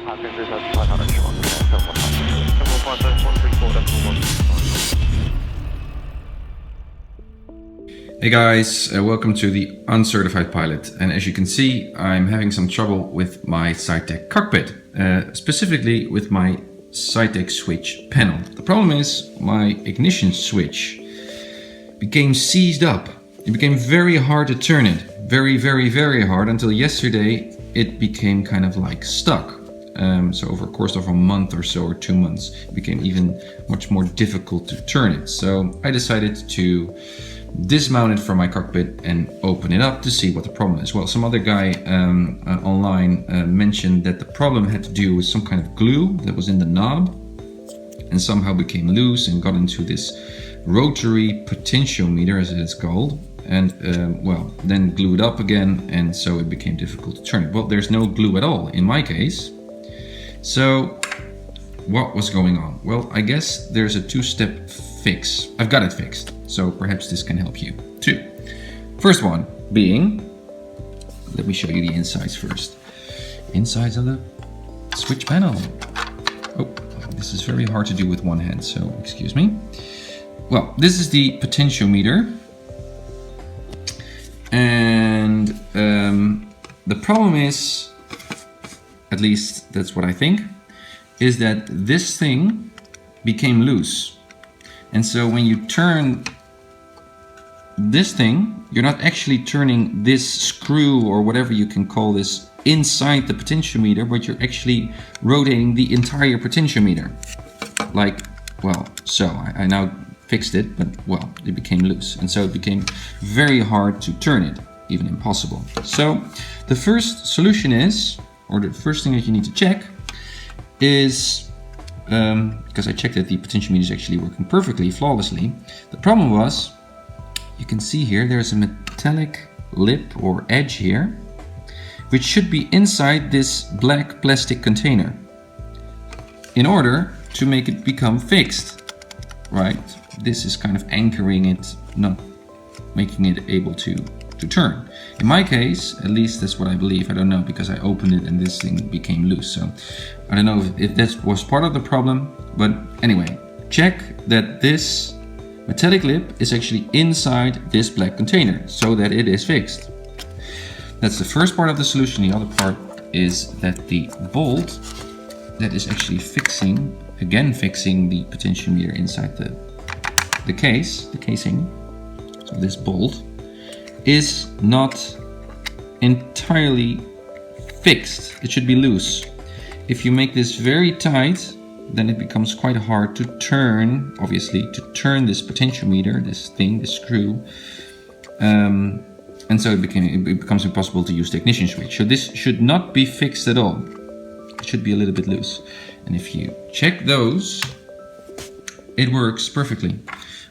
Hey guys, welcome to the Uncertified Pilot, and as you can see I'm having some trouble with my Saitek cockpit, specifically with my Saitek switch panel. The problem is my ignition switch became seized up. It became very hard to turn it, very hard, until yesterday it became kind of like stuck. So over a course of a month or so, or 2 months, it became even much more difficult to turn it. So I decided to dismount it from my cockpit and open it up to see what the problem is. Well, some other guy online mentioned that the problem had to do with some kind of glue that was in the knob and somehow became loose and got into this rotary potentiometer, as it is called, and well, then glued up again, and so it became difficult to turn it. Well, there's no glue at all in my case. So what was going on? Well, I guess there's a two-step fix. I've got it fixed, so perhaps this can help you too. First one being, let me show you the insides first. Insides of the switch panel. Oh, this is very hard to do with one hand, so excuse me. Well, this is the potentiometer, and the problem is, at least that's what I think, is that this thing became loose. And so when you turn this thing, you're not actually turning this screw or whatever you can call this inside the potentiometer, but you're actually rotating the entire potentiometer. Like, well, so I now fixed it, but well, it became loose. And so it became very hard to turn it, even impossible. So the first solution is, or the first thing that you need to check is, because I checked that the potentiometer is actually working perfectly, flawlessly. The problem was, you can see here, there's a metallic lip or edge here, which should be inside this black plastic container in order to make it become fixed, right? This is kind of anchoring it, not making it able to turn. In my case, at least that's what I believe. I don't know, because I opened it and this thing became loose. So I don't know if that was part of the problem, but anyway, check that this metallic lip is actually inside this black container so that it is fixed. That's the first part of the solution. The other part is that the bolt that is actually fixing the potentiometer inside the casing, so this bolt, is not entirely fixed. It should be loose. If you make this very tight, then it becomes quite hard to turn, obviously, to turn this potentiometer, this thing, this screw. And so it becomes impossible to use the ignition switch. So this should not be fixed at all. It should be a little bit loose. And if you check those, it works perfectly.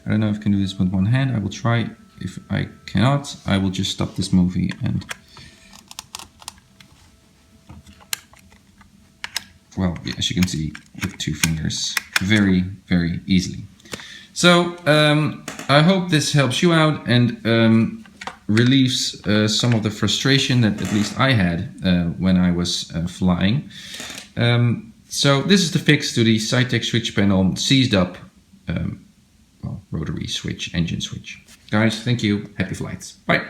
I don't know if I can do this with one hand. I will try. If I cannot, I will just stop this movie and, well, as you can see, with 2 fingers, very easily. So I hope this helps you out and relieves some of the frustration that at least I had when I was flying. So this is the fix to the Saitek switch panel, seized up well, rotary switch, engine switch. Guys, thank you. Happy flights. Bye.